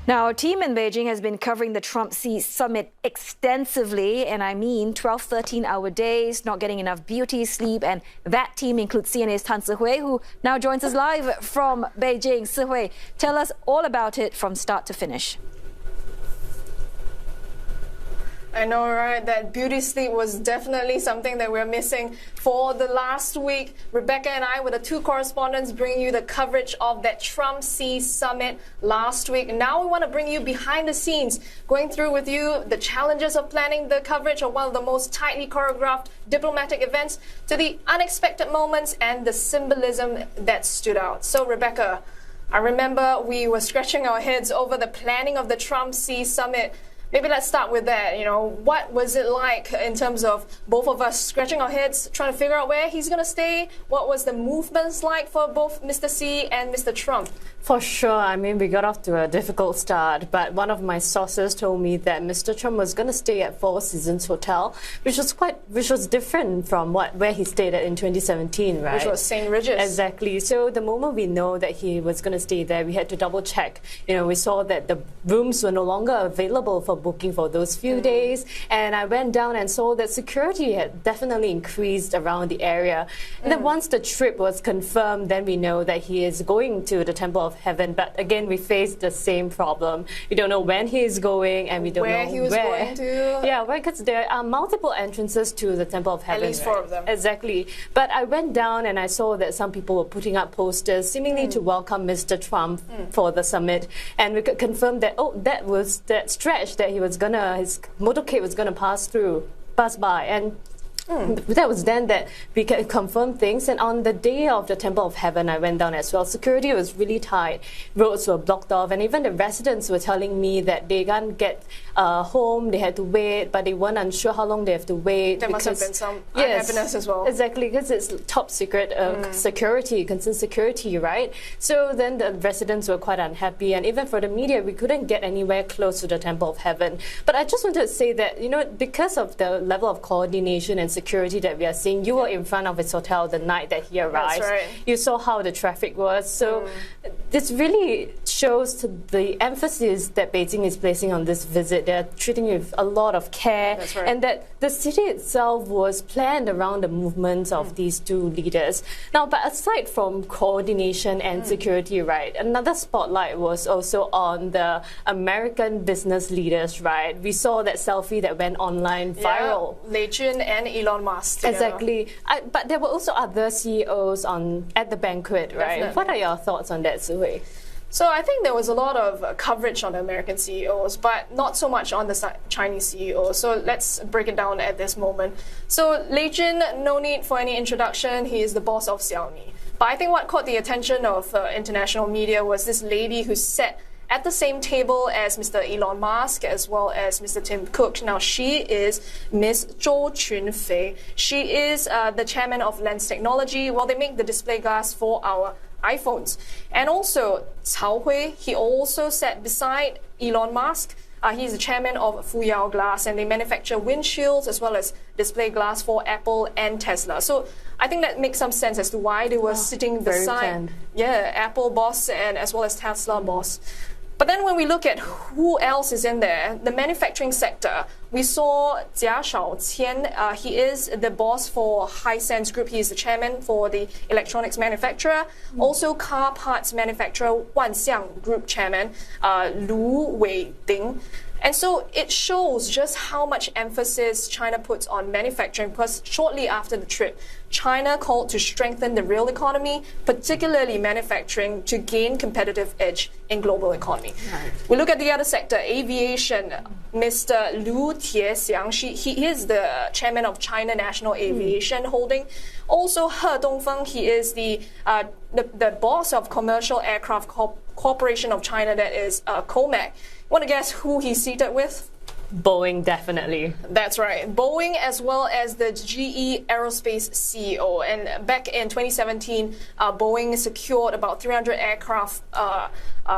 Now, our team in Beijing has been covering the Trump-Xi summit extensively, and I mean 12, 13-hour days, not getting enough beauty, sleep, and that team includes CNA's Tan Sihui, who now joins us live from Beijing. Sihui, tell us all about it from start to finish. I know, right? That beauty sleep was definitely something that we're missing for the last week. Rebecca and I were the two correspondents bringing you the coverage of that Trump-Xi summit last week. Now we want to bring you behind the scenes, going through with you the challenges of planning the coverage of one of the most tightly choreographed diplomatic events, to the unexpected moments and the symbolism that stood out. So, Rebecca, I remember we were scratching our heads over the planning of the Trump-Xi summit. Maybe let's start with that. What was it like in terms of both of us scratching our heads, trying to figure out where he's going to stay? What was the movements like for both Mr. Xi and Mr. Trump? For sure. I mean, we got off to a difficult start, but one of my sources told me that Mr. Trump was going to stay at Four Seasons Hotel, which was different from where he stayed at in 2017, right? Which was St. Regis. Exactly. So the moment we know that he was going to stay there, we had to double check. We saw that the rooms were no longer available for booking for those few days, and I went down and saw that security had definitely increased around the area. And then once the trip was confirmed, then we know that he is going to the Temple of Heaven. But again, we faced the same problem. We don't know when he is going, and we don't know where he was going to. Yeah, because there are multiple entrances to the Temple of Heaven. At least 4 of them. Exactly. But I went down and I saw that some people were putting up posters seemingly to welcome Mr. Trump for the summit, and we could confirm that that was that stretch that his motorcade was gonna pass by, and that was then that we could confirm things. And on the day of the Temple of Heaven, I went down as well. Security was really tight. Roads were blocked off. And even the residents were telling me that they can't get home. They had to wait, but they weren't unsure how long they have to wait. There must have been some unhappiness as well. Exactly, because it's top secret security, concerned security, right? So then the residents were quite unhappy. And even for the media, we couldn't get anywhere close to the Temple of Heaven. But I just wanted to say that, because of the level of coordination and security that we are seeing, you were in front of his hotel the night that he arrived. That's right. You saw how the traffic was. So this really shows the emphasis that Beijing is placing on this visit. They're treating it with a lot of care. That's right. And that the city itself was planned around the movements of these two leaders. Now, but aside from coordination and security, right, another spotlight was also on the American business leaders, right? We saw that selfie that went online viral. Yeah, Lei Jun and Elon Musk together. Exactly. But there were also other CEOs at the banquet, right? Definitely. What are your thoughts on that, Sihui? So I think there was a lot of coverage on the American CEOs, but not so much on the Chinese CEOs. So let's break it down at this moment. So Lei Jun, no need for any introduction. He is the boss of Xiaomi. But I think what caught the attention of international media was this lady who sat at the same table as Mr. Elon Musk as well as Mr. Tim Cook. Now, she is Ms. Zhou Qunfei. She is the chairman of Lens Technology. Well, they make the display glass for our iPhones. And also, Cao Hui, he also sat beside Elon Musk. He's the chairman of Fuyao Glass, and they manufacture windshields as well as display glass for Apple and Tesla. So I think that makes some sense as to why they were sitting beside Apple boss and as well as Tesla boss. But then when we look at who else is in there, the manufacturing sector, we saw Jia Shaoqian. He is the boss for Hisense Group. He is the chairman for the electronics manufacturer. Also, car parts manufacturer Wanxiang Group chairman Lu Weiding. And so it shows just how much emphasis China puts on manufacturing, because shortly after the trip, China called to strengthen the real economy, particularly manufacturing, to gain competitive edge in global economy. Right. We look at the other sector, aviation. Mr. Liu Tiexiang, he is the chairman of China National Aviation Holding. Also, He Dongfeng, he is the boss of Commercial Aircraft Corporation of China, that is COMAC. Want to guess who he's seated with? Boeing, definitely. That's right. Boeing, as well as the GE Aerospace CEO. And back in 2017, Boeing secured about 300 aircraft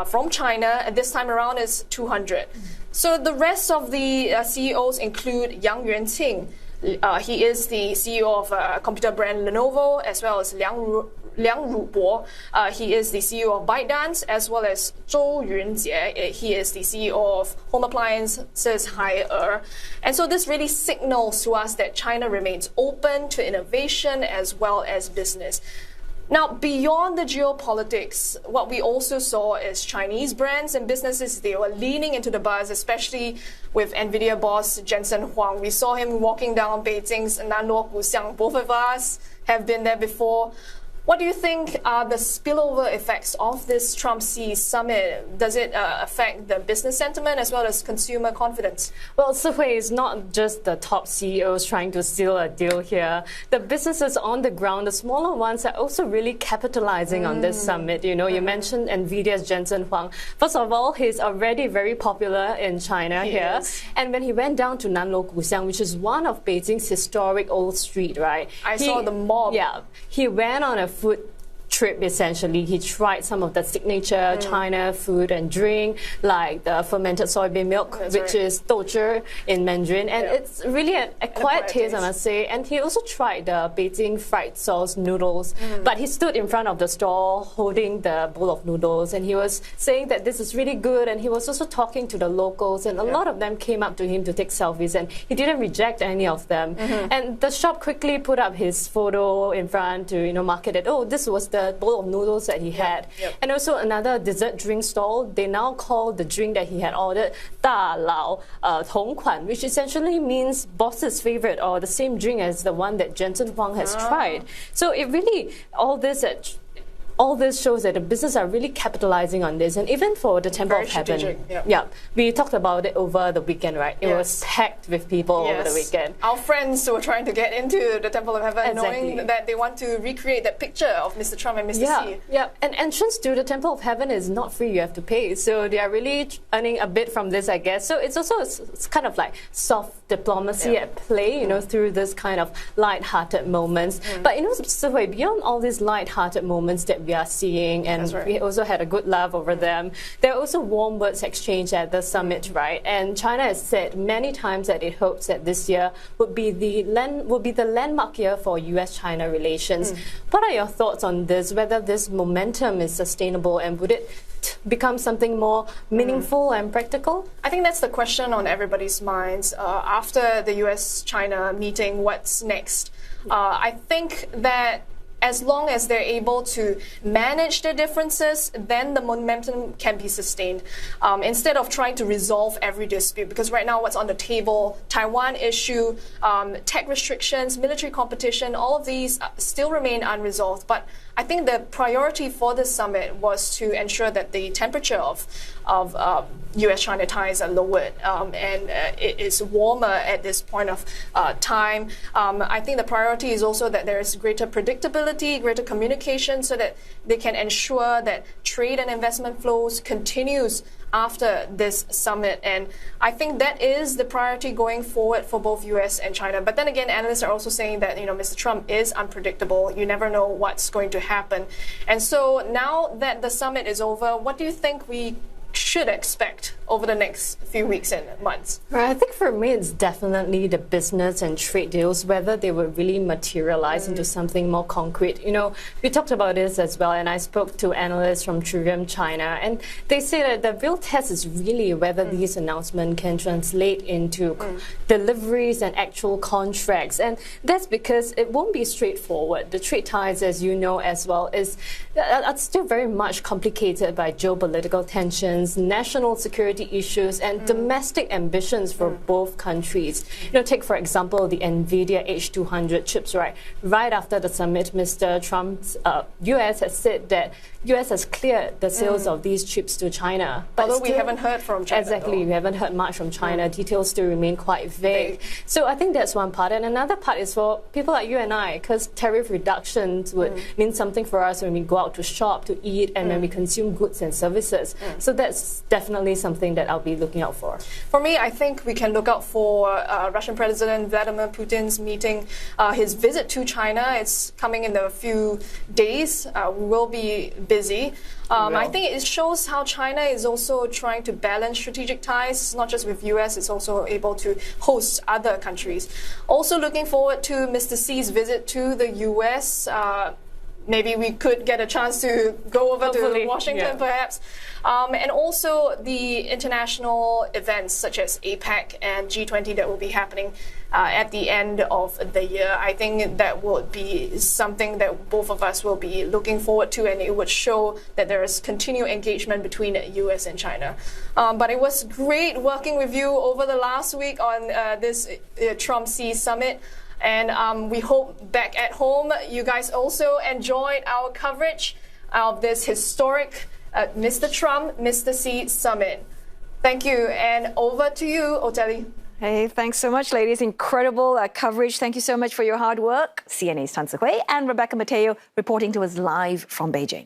from China. And this time around, it's 200. So the rest of the CEOs include Yang Yuanqing, He is the CEO of computer brand Lenovo, as well as Liang Rubo. He is the CEO of ByteDance, as well as Zhou Yunjie. He is the CEO of home appliances Haier. And so this really signals to us that China remains open to innovation as well as business. Now, beyond the geopolitics, what we also saw is Chinese brands and businesses, they were leaning into the buzz, especially with NVIDIA boss Jensen Huang. We saw him walking down Beijing's Nanluo Guxiang. Both of us have been there before. What do you think are the spillover effects of this Trump-Xi summit? Does it affect the business sentiment as well as consumer confidence? Well, Sihui, is not just the top CEOs trying to seal a deal here. The businesses on the ground, the smaller ones, are also really capitalizing on this summit. You know, you mentioned NVIDIA's Jensen Huang. First of all, he's already very popular in China here. And when he went down to Nanluo Guxiang, which is one of Beijing's historic old street, right? I saw the mob. Yeah. He went on a food trip, essentially. He tried some of the signature China food and drink, like the fermented soybean milk, which is douzhi in Mandarin. And it's really an acquired taste, I must say. And he also tried the Beijing fried sauce noodles. But he stood in front of the stall holding the bowl of noodles. And he was saying that this is really good. And he was also talking to the locals. And a lot of them came up to him to take selfies. And he didn't reject any of them. And the shop quickly put up his photo in front to, market it. Oh, this was the bowl of noodles that he had. And also another dessert drink stall, they now call the drink that he had ordered Da Lao Tong Kuan, which essentially means boss's favorite, or the same drink as the one that Jensen Huang has tried. So it really, all this shows that the business are really capitalizing on this. And even for the Temple of Heaven, we talked about it over the weekend, right? It was packed with people over the weekend. Our friends were trying to get into the Temple of Heaven, knowing that they want to recreate that picture of Mr. Trump and Mr. Xi. And entrance to the Temple of Heaven is not free, you have to pay. So they are really earning a bit from this, I guess. So it's also it's kind of like soft diplomacy at play, through this kind of light-hearted moments. But Sihui, beyond all these light-hearted moments that we are seeing, and we also had a good laugh over them, there are also warm words exchanged at the summit, right? And China has said many times that it hopes that this year would be the landmark year for U.S.-China relations. What are your thoughts on this, whether this momentum is sustainable, and would it become something more meaningful and practical? I think that's the question on everybody's minds. After the U.S.-China meeting, what's next? I think that as long as they're able to manage their differences, then the momentum can be sustained. Instead of trying to resolve every dispute, because right now what's on the table, Taiwan issue, tech restrictions, military competition, all of these still remain unresolved. But I think the priority for this summit was to ensure that the temperature of U.S.-China ties are lowered, and it is warmer at this point of time. I think the priority is also that there is greater predictability, greater communication, so that they can ensure that trade and investment flows continues after this summit. And I think that is the priority going forward for both U.S. and China. But then again, analysts are also saying that, Mr. Trump is unpredictable. You never know what's going to happen. And so now that the summit is over, what do you think we should expect over the next few weeks and months? Right, I think for me it's definitely the business and trade deals, whether they would really materialize into something more concrete. We talked about this as well, and I spoke to analysts from Trivium China, and they say that the real test is really whether these announcements can translate into deliveries and actual contracts. And that's because it won't be straightforward. The trade ties, as you know as well, are still very much complicated by geopolitical tensions, national security issues, and domestic ambitions for both countries. Take, for example, the NVIDIA H200 chips, right? Right after the summit, Mr. Trump's U.S. has said that U.S. has cleared the sales of these chips to China. But although we haven't heard from China. Exactly, we haven't heard much from China. Details still remain quite vague. So I think that's one part. And another part is for people like you and I, because tariff reductions would mean something for us when we go out to shop, to eat, and when we consume goods and services. So that that's definitely something that I'll be looking out for. For me, I think we can look out for Russian President Vladimir Putin's meeting, his visit to China. It's coming in a few days. We will be busy. I think it shows how China is also trying to balance strategic ties, not just with US, it's also able to host other countries. Also looking forward to Mr. Xi's visit to the US. Maybe we could get a chance to go over to Washington, perhaps. And also the international events such as APEC and G20 that will be happening at the end of the year. I think that would be something that both of us will be looking forward to, and it would show that there is continued engagement between the US and China. But it was great working with you over the last week on this Trump-Xi summit. And we hope back at home you guys also enjoyed our coverage of this historic Mr. Trump, Mr. Xi summit. Thank you. And over to you, Oteli. Hey, thanks so much, ladies. Incredible coverage. Thank you so much for your hard work. CNA's Tan Tze Hui and Rebecca Metteo reporting to us live from Beijing.